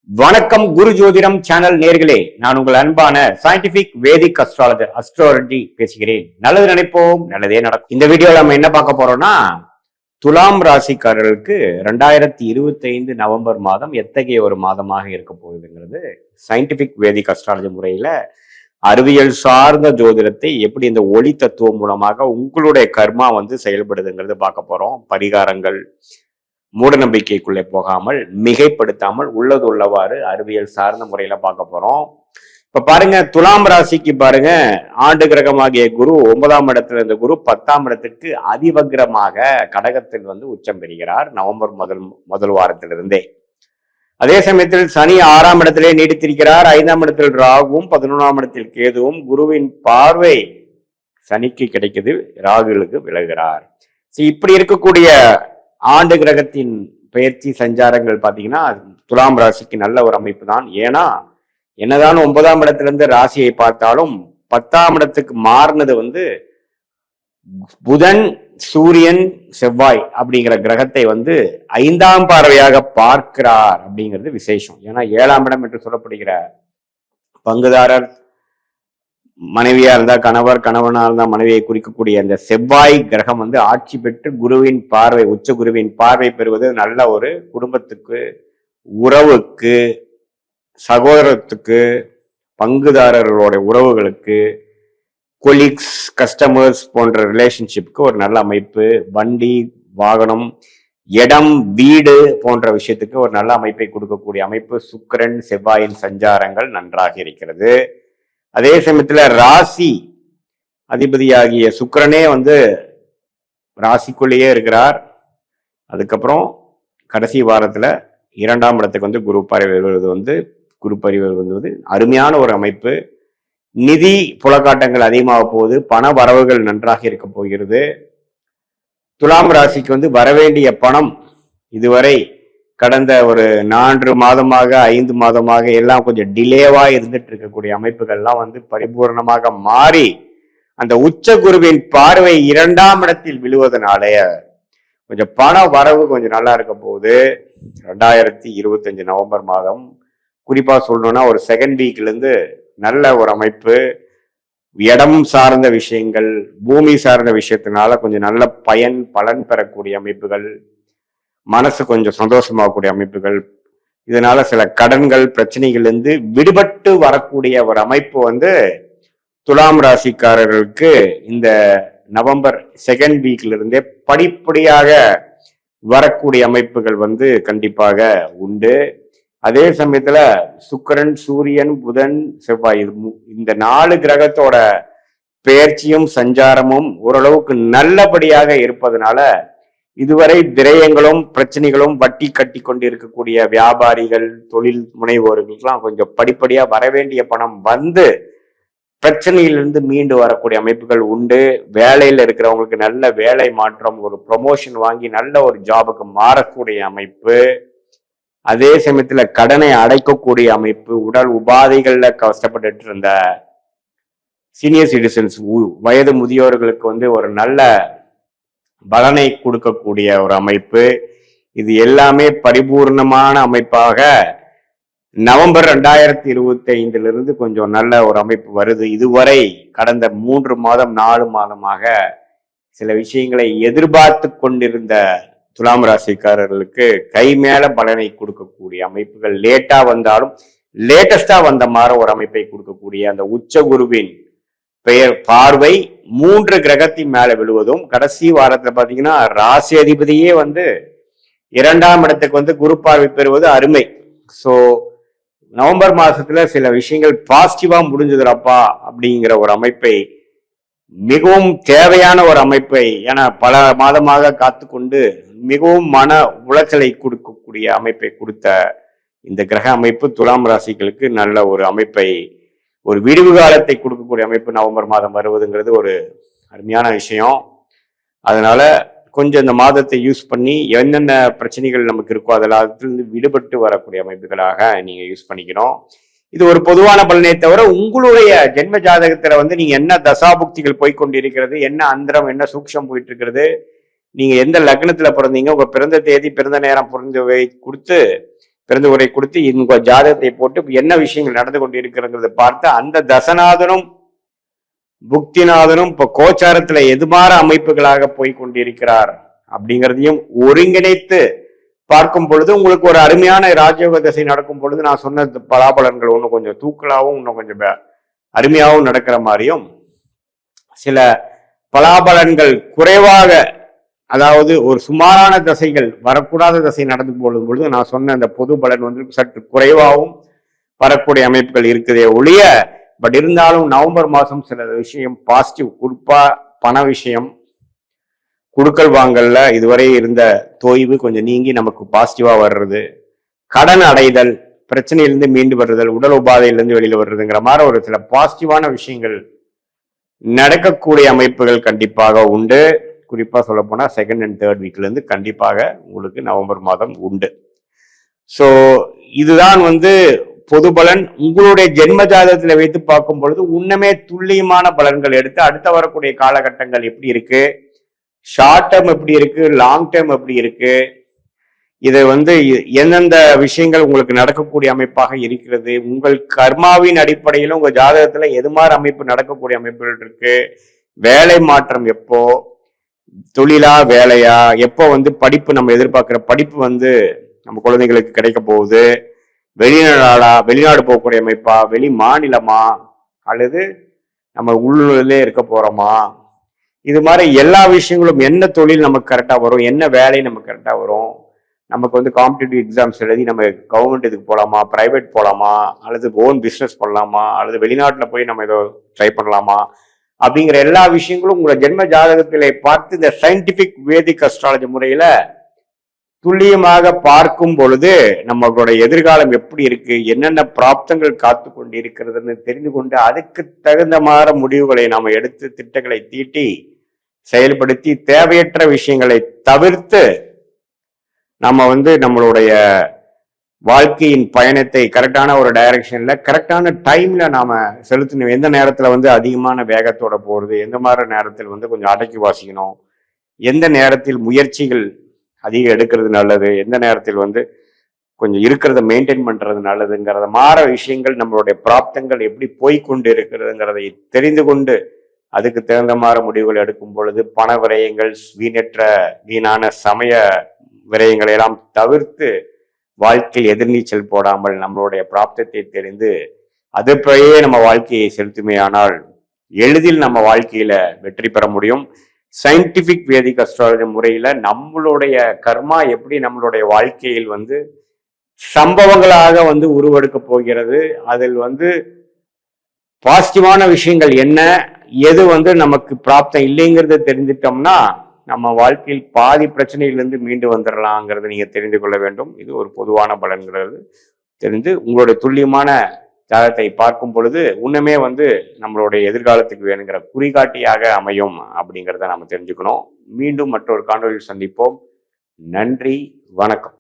வணக்கம் குரு ஜோதிடம் சேனல் நேர்களே, நான் உங்கள் அன்பான சயின்டிபிக் வேதிக் அஸ்ட்ராலஜர் அஸ்ட்ரோலஜி பேசுகிறேன். நல்லது நினைப்போம், நல்லதே நடக்கும். இந்த வீடியோல நம்ம என்ன பார்க்க போறோம்னா, துலாம் ராசிக்காரர்களுக்கு 2025 நவம்பர் மாதம் எத்தகைய ஒரு மாதமாக இருக்க போகுதுங்கிறது சயின்டிபிக் வேதிக் அஸ்ட்ராலஜி முறையில அறிவியல் சார்ந்த ஜோதிடத்தை எப்படி இந்த ஒளி தத்துவம் மூலமாக உங்களுடைய கர்மா செயல்படுதுங்கிறது பார்க்க போறோம். பரிகாரங்கள், மூட நம்பிக்கைக்குள்ளே போகாமல் மிகைப்படுத்தாமல் உள்ளது உள்ளவாறு அறிவியல் சார்ந்த முறையில பார்க்க போறோம். இப்ப பாருங்க, துலாம் ராசிக்கு பாருங்க, ஆண்டு கிரகமாகிய குரு 9ஆம் இடத்துல இருந்த குரு 10ஆம் இடத்துக்கு அதிவக்ரமாக கடகத்தில் உச்சம் பெறுகிறார் நவம்பர் முதல் வாரத்திலிருந்தே. அதே சமயத்தில் சனி 6ஆம் இடத்திலே நீடித்திருக்கிறார். 5ஆம் இடத்தில் ராகுவும் 11ஆம் இடத்தில் கேதுவும். குருவின் பார்வை சனிக்கு கிடைக்குது, ராகுகளுக்கு விலகுகிறார். இப்படி இருக்கக்கூடிய ஆண்டு கிரகத்தின் பயிற்சி சஞ்சாரங்கள் பார்த்தீங்கன்னா துலாம் ராசிக்கு நல்ல ஒரு அமைப்பு தான். ஏன்னா என்னதான் 9ஆம் இடத்திலிருந்து ராசியை பார்த்தாலும் 10ஆம் இடத்துக்கு மாறினது புதன், சூரியன், செவ்வாய் அப்படிங்கிற கிரகத்தை 5ஆம் பார்வையாக பார்க்கிறார் அப்படிங்கிறது விசேஷம். ஏன்னா 7ஆம் இடம் என்று சொல்லப்படுகிற பங்குதாரர், மனைவியா இருந்தா கணவர், கணவனா இருந்தா மனைவியை குறிக்கக்கூடிய அந்த செவ்வாய் கிரகம் ஆட்சி பெற்று குருவின் பார்வை, உச்ச குருவின் பார்வை பெறுவது நல்ல ஒரு குடும்பத்துக்கு, உறவுக்கு, சகோதரத்துக்கு, பங்குதாரர்களோட உறவுகளுக்கு, கொலீக்ஸ், கஸ்டமர்ஸ் போன்ற ரிலேஷன்ஷிப்க்கு ஒரு நல்ல அமைப்பு. வண்டி, வாகனம், இடம், வீடு போன்ற விஷயத்துக்கு ஒரு நல்ல அமைப்பை கொடுக்கக்கூடிய அமைப்பு. சுக்கிரன், செவ்வாயின் சஞ்சாரங்கள் நன்றாக இருக்கிறது. அதே சமயத்துல ராசி அதிபதியாகிய சுக்கிரனே ராசிக்குள்ளேயே இருக்கிறார். அதுக்கப்புறம் கடைசி வாரத்துல 2ஆம் இடத்துக்கு குரு பறவை வருவது குரு பறிவு வருவது அருமையான ஒரு அமைப்பு. நிதி புலக்காட்டங்கள் அதிகமாக போகுது, பண வரவுகள் நன்றாக இருக்க போகிறது. துலாம் ராசிக்கு வரவேண்டிய பணம் இதுவரை கடந்த ஒரு 4 மாதமாக 5 மாதமாக எல்லாம் கொஞ்சம் டிலேவா இருந்துட்டு இருக்கக்கூடிய அமைப்புகள்லாம் பரிபூர்ணமாக மாறி அந்த உச்ச குருவின் பார்வை 2ஆம் இடத்தில் விழுவதனாலே கொஞ்சம் பண வரவு கொஞ்சம் நல்லா இருக்க போகுது. 2025 நவம்பர் மாதம் குறிப்பா சொல்லணும்னா ஒரு செகண்ட் வீக்ல இருந்து நல்ல ஒரு அமைப்பு. இடம் சார்ந்த விஷயங்கள், பூமி சார்ந்த விஷயத்தினால கொஞ்சம் நல்ல பலன் பெறக்கூடிய அமைப்புகள், மனசு கொஞ்சம் சந்தோஷமாகக்கூடிய அமைப்புகள், இதனால சில கடன்கள், பிரச்சனைகள் இருந்து விடுபட்டு வரக்கூடிய ஒரு அமைப்பு துலாம் ராசிக்காரர்களுக்கு இந்த நவம்பர் செகண்ட் வீக்ல இருந்தே படிப்படியாக வரக்கூடிய அமைப்புகள் கண்டிப்பாக உண்டு. அதே சமயத்துல சுக்கிரன், சூரியன், புதன், செவ்வாய் இந்த 4 கிரகத்தோட பெயர்ச்சியும் சஞ்சாரமும் ஓரளவுக்கு நல்லபடியாக இருப்பதனால இதுவரை விரயங்களும் பிரச்சனைகளும் வட்டி கட்டி கொண்டு இருக்கக்கூடிய வியாபாரிகள், தொழில் முனைவோர்களுக்கெல்லாம் கொஞ்சம் படிப்படியா வரவேண்டிய பணம் பிரச்சனையிலிருந்து மீண்டு வரக்கூடிய அமைப்புகள் உண்டு. வேலையில இருக்கிறவங்களுக்கு நல்ல வேலை மாற்றம், ஒரு ப்ரொமோஷன் வாங்கி நல்ல ஒரு ஜாபுக்கு மாறக்கூடிய அமைப்பு. அதே சமயத்துல கடனை அடைக்கக்கூடிய அமைப்பு. உடல் உபாதைகள்ல கஷ்டப்பட்டு இருந்த சீனியர் சிட்டிசன்ஸ், வயது முதியோர்களுக்கு ஒரு நல்ல பலனை கொடுக்கக்கூடிய ஒரு அமைப்பு. இது எல்லாமே பரிபூர்ணமான அமைப்பாக நவம்பர் 2025 கொஞ்சம் நல்ல ஒரு அமைப்பு வருது. இதுவரை கடந்த 3 மாதம் 4 மாதமாக சில விஷயங்களை எதிர்பார்த்து கொண்டிருந்த துலாம் ராசிக்காரர்களுக்கு கை மேல பலனை கொடுக்கக்கூடிய அமைப்புகள், லேட்டா வந்தாலும் லேட்டஸ்டா வந்த மாதிரி ஒரு அமைப்பை கொடுக்கக்கூடிய அந்த உச்ச குருவின் பெயர் பார்வை 3 கிரகத்தின் மேல விழுவதும், கடைசி வாரத்துல பாத்தீங்கன்னா ராசி அதிபதியே 2ஆம் இடத்துக்கு குரு பார்வை பெறுவது அருமை. சோ நவம்பர் மாசத்துல சில விஷயங்கள் பாசிட்டிவா முடிஞ்சதுரப்பா அப்படிங்கிற ஒரு அமைப்பை, மிகவும் தேவையான ஒரு அமைப்பை, ஏன்னா பல மாதமாக காத்துக்கொண்டு மிகவும் மன உளைச்சலை கொடுக்கக்கூடிய அமைப்பை கொடுத்த இந்த கிரக அமைப்பு துலாம் ராசிகளுக்கு நல்ல ஒரு அமைப்பை, ஒரு விடுவு காலத்தை கொடுக்கக்கூடிய அமைப்பு நவம்பர் மாதம் வருவதுங்கிறது ஒரு அருமையான விஷயம். அதனால கொஞ்சம் இந்த மாதத்தை யூஸ் பண்ணி என்னென்ன பிரச்சனைகள் நமக்கு இருக்கோ அதிலிருந்து விடுபட்டு வரக்கூடிய அமைப்புகளாக நீங்க யூஸ் பண்ணிக்கணும். இது ஒரு பொதுவான பலனை தவிர உங்களுடைய ஜென்ம ஜாதகத்துல நீங்க என்ன தசாபுக்திகள் போய்கொண்டிருக்கிறது, என்ன அந்தரம், என்ன சூக்ஷம் போயிட்டு இருக்கிறது, நீங்க எந்த லக்னத்துல பிறந்தீங்க, உங்க பிறந்த தேதி, பிறந்த நேரம் கொடுத்து பிறந்த உரை கொடுத்து உங்க ஜாதகத்தை போட்டு என்ன விஷயங்கள் நடந்து கொண்டு இருக்கிறத பார்த்து அந்த தசநாதனும் புக்திநாதனும் இப்ப கோச்சாரத்துல எதுமாற அமைப்புகளாக போய் கொண்டிருக்கிறார் அப்படிங்கிறதையும் ஒருங்கிணைத்து பார்க்கும் பொழுது உங்களுக்கு ஒரு அருமையான ராஜயோக திசை நடக்கும் பொழுது நான் சொன்ன பலாபலன்கள் இன்னும் கொஞ்சம் தூக்கலாகவும் இன்னும் கொஞ்சம் அருமையாகவும் நடக்கிற மாதிரியும், சில பலாபலன்கள் குறைவாக, அதாவது ஒரு சுமாரான தசைகள் வரக்கூடாத தசை நடந்து போடும் பொழுது நான் சொன்ன அந்த பொது பலன் வந்து சற்று குறைவாகவும் வரக்கூடிய அமைப்புகள் இருக்குதே ஒழிய, பட் இருந்தாலும் நவம்பர் மாதம் சில விஷயம் பாசிட்டிவ், குறிப்பா பண விஷயம், குடுக்கல் வாங்கல்ல இதுவரை இருந்த தொய்வு கொஞ்சம் நீங்கி நமக்கு பாசிட்டிவா வர்றது, கடன் அடைதல், பிரச்சனையிலிருந்து மீண்டு வர்றதல், உடல் உபாதையிலிருந்து வெளியில வர்றதுங்கிற மாதிரி ஒரு சில பாசிட்டிவான விஷயங்கள் நடக்கக்கூடிய அமைப்புகள் கண்டிப்பாக உண்டு. குறிப்பா சொல்ல போனா செகண்ட் அண்ட் தேர்ட் வீக்ல இருந்து கண்டிப்பாக உங்களுக்கு நவம்பர் மாதம் உண்டு. ஸோ இதுதான் வந்து பொது பலன். உங்களுடைய ஜென்ம ஜாதகத்துல வைத்து பார்க்கும் பொழுது உன்னமே துல்லியமான பலன்கள் எடுத்து அடுத்த வரக்கூடிய காலகட்டங்கள் எப்படி இருக்கு, ஷார்ட் டேர்ம் எப்படி இருக்கு, லாங் டேர்ம் எப்படி இருக்கு, இதை வந்து எந்தெந்த விஷயங்கள் உங்களுக்கு நடக்கக்கூடிய அமைப்பாக இருக்கிறது, உங்கள் கர்மாவின் அடிப்படையிலும் உங்க ஜாதகத்துல எது மாதிரி அமைப்பு நடக்கக்கூடிய அமைப்புகள் இருக்கு, வேலை மாற்றம் எப்போ, தொழிலா வேலையா, எப்போ வந்து படிப்பு நம்ம எதிர்பார்க்கிற படிப்பு வந்து நம்ம குழந்தைங்களுக்கு கிடைக்க போகுது, வெளிநாடு போகக்கூடிய அமைப்பா, வெளி மாநிலமா, அல்லது நம்ம உள்ளூர்லயே இருக்க போறோமா, இது மாதிரி எல்லா விஷயங்களும், என்ன தொழில் நமக்கு கரெக்டா வரும், என்ன வேலை நமக்கு கரெக்டா வரும், நமக்கு வந்து காம்படிட்டிவ் எக்ஸாம்ஸ் எழுதி நம்ம கவர்மெண்ட் இதுக்கு போகலாமா, பிரைவேட் போகலாமா, அல்லது ஓன் பிஸ்னஸ் பண்ணலாமா, அல்லது வெளிநாட்டில் போய் நம்ம ஏதோ ட்ரை பண்ணலாமா, அப்படிங்கிற எல்லா விஷயங்களும் உங்களோட ஜென்ம ஜாதகத்திலே பார்த்து இந்த சயின்டிபிக் வேதிக் அஸ்ட்ராலஜி முறையில துல்லியமாக பார்க்கும் பொழுது நம்மளோட எதிர்காலம் எப்படி இருக்கு, என்னென்ன பிராப்தங்கள் காத்து கொண்டு இருக்கிறதுன்னு தெரிந்து கொண்டு அதுக்கு தகுந்த மாதிரி முடிவுகளை நாம எடுத்து திட்டங்களை தீட்டி செயல்படுத்தி தேவையற்ற விஷயங்களை தவிர்த்து நம்ம வந்து நம்மளுடைய வாழ்க்கையின் பயணத்தை கரெக்டான ஒரு டைரக்ஷன்ல கரெக்டான டைம்ல நாம செலுத்தணும். எந்த நேரத்துல வந்து அதிகமான வேகத்தோட போறது, எந்த மாதிரி நேரத்தில் வந்து கொஞ்சம் அடக்கி வாசிக்கணும், எந்த நேரத்தில் முயற்சிகள் அதிகம் எடுக்கிறது நல்லது, எந்த நேரத்தில் வந்து கொஞ்சம் இருக்கிறத மெயின்டைன் பண்றது நல்லதுங்கிறத மாற விஷயங்கள், நம்மளுடைய பிராப்தங்கள் எப்படி போய்கொண்டு இருக்கிறதுங்கிறதை தெரிந்து கொண்டு அதுக்கு தகுந்த மாதிரி முடிவுகள் எடுக்கும் பொழுது பண விரயங்கள், வீணான சமய விரயங்களை எல்லாம் தவிர்த்து வாழ்க்கையில் எதிர்நீச்சல் போடாமல் நம்மளுடைய பிராப்தத்தை தெரிந்து அதுபடியே நம்ம வாழ்க்கையை செலுத்துமையானால் எளிதில் நம்ம வாழ்க்கையில வெற்றி பெற முடியும். சயின்டிபிக் வேதிக் அஸ்ட்ராலஜி முறையில நம்மளுடைய கர்மா எப்படி நம்மளுடைய வாழ்க்கையில் வந்து சம்பவங்களாக வந்து உருவெடுக்க போகிறது, அதில் வந்து பாசிட்டிவான விஷயங்கள் என்ன, எது வந்து நமக்கு பிராப்தம் இல்லைங்கிறத தெரிஞ்சிட்டோம்னா நம்ம வாழ்க்கையில் பாதி பிரச்சனையிலிருந்து மீண்டு வந்துடலாங்கிறத நீங்க தெரிந்து கொள்ள வேண்டும். இது ஒரு பொதுவான பலன்கிறது தெரிந்து உங்களுடைய துல்லியமான ஜாதகத்தை பார்க்கும் பொழுது உன்னுமே வந்து நம்மளுடைய எதிர்காலத்துக்கு வேணுங்கிற குறிகாட்டியாக அமையும் அப்படிங்கிறத நம்ம தெரிஞ்சுக்கணும். மீண்டும் மற்றொரு காணொலியில் சந்திப்போம். நன்றி, வணக்கம்.